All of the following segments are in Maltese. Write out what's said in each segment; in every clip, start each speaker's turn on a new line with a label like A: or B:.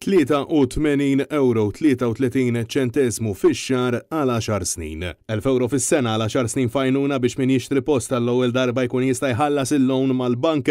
A: €83.33 fix-xahar għal 10 snin. €1000 fis-sena għal 10 snin fajnuna biex min jixtri post tal-ewwel darba jkun jista' jħallas il-loan mal-bank.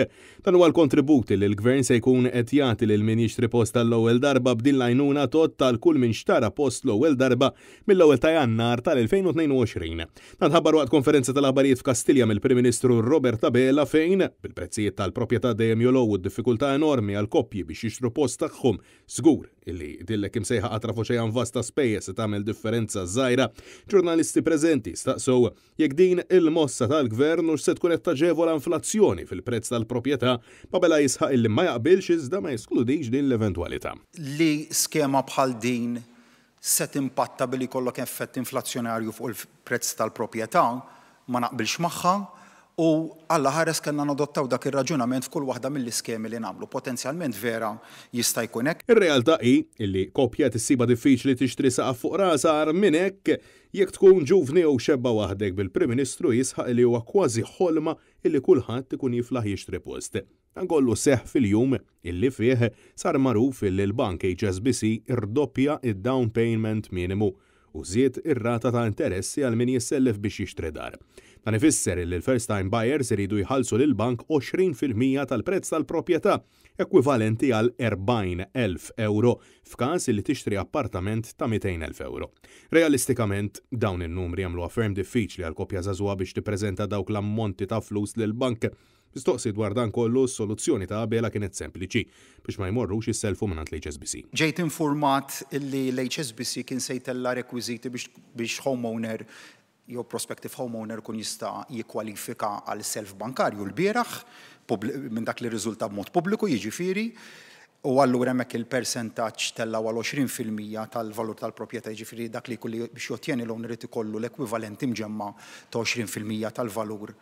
A: Dan huwa l-kontributi li l-Gvern se jkun qed jagħti lil min jixtri post tal-ewwel darba b'din l-għajnuna tot tal-kull min xtara post l-ewwel darba mill-ewwel ta' Jannar tal-2022. Dan ħabbar waqt konferenza tal-aħbarijiet f'Kastilja mill-Prim Ministru Robert Abela fejn bil-prezzijiet tal-proprjetà dejjem jolgħu d-diffikultà enormi għal koppji biex jixtru post tagħhom żgur illi dillek imsejħa qatrafu xejn vasta spejjeż se tagħmel differenza żgħira. Ġurnalisti preżenti staqsew jekk din il-mossa tal-Gvern hux se tkun qed taġevola inflazzjoni fil-prezz tal-proprjetà, Abela jisħaq illi ma jaqbilx iżda ma jeskludix din l-eventwalità.
B: Li skema bħal din se timpatta billi jkollok effett inflazzjonarju fuq il-prezz tal-proprjetà ma naqbilx magħha. U alla ħares kellna nadottaw dak ir-raġunament f'kull waħda mill-iskemi li nagħmlu. Potenzjalment vera jista' jkun hekk.
A: Ir-realtà hi illi koppja tissiba diffiċli tixtri saqaf fuq rasa għar minn hekk jekk tkun ġuvni u xebba waħdek bil-Prim Ministru jisħaq li huwa kważi ħolma illi kulħadd ikun jiflaħ jixtri post. Dan kollu seħħ fil-jum illi fih sar magħruf illi l-bank HSBC irdoppja id-down payment minimu u żied ir-rata ta' interessi għal min jissellef biex jixtri dar. Dan ifisser li l-first time buyers iridu jħallsu lill-bank 20% tal-prezz tal-proprjetà, ekwivalenti għal €40,000 f'każ li tixtri appartament ta' €200,000. Realistikament, dawn in-numri jagħmluha ferm diffiċli għal koppja żagħżugħa biex tippreżenta dawk l-ammonti ta' flus lill-bank. Mistoqsi dwar dan kollu s-soluzzjoni ta' Abela kienet sempliċi biex ma jmorrux jisselfu minn l-HSBC.
B: Ġejt informat illi l-HSBC kien se jtella rekwiżiti biex homeowner jew prospective homeowner kun jista' jikkwalifika għal self bankarju l-bieraħ minn dak li riżulta b'mod pubbliku jiġifieri. U allura hemmhekk il-persentaġġ tellaw għal 20% tal-valur tal-proprjetà jiġifieri dak li jkolli biex jottieni l-owner irid ikollu l-ekwivalent imġemma ta' 20% tal-valur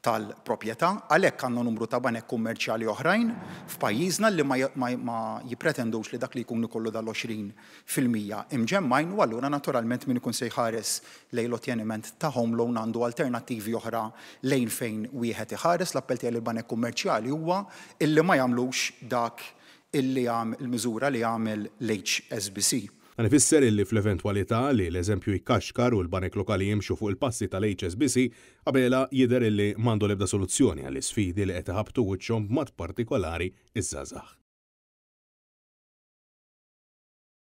B: tal-proprjetà. Għalhekk għandna numru ta' banek kummerċjali oħrajn f'pajjiżna li ma jippretendux li dak li jkun ikollu dal-20% imġemmajn u allura naturalment min ikun se jħares lejn l-otteniment ta' home loan għandu alternattivi oħra lejn fejn wieħed iħares. L-appell tiegħi lill-banek kummerċjali huwa illi ma jagħmlux dak il-miżura li jagħmel l-HSBC.
A: Dan ifisser illi fl-eventwalità li l-eżempju jikkaxkar u l-banek lokali jimxu fuq il-passi tal-HSBC, Abela jidher illi m'għandu l-ebda soluzzjoni għall-isfidi li qed iħabbtu wiċċhom b'mod partikolari iż-żgħażagħ.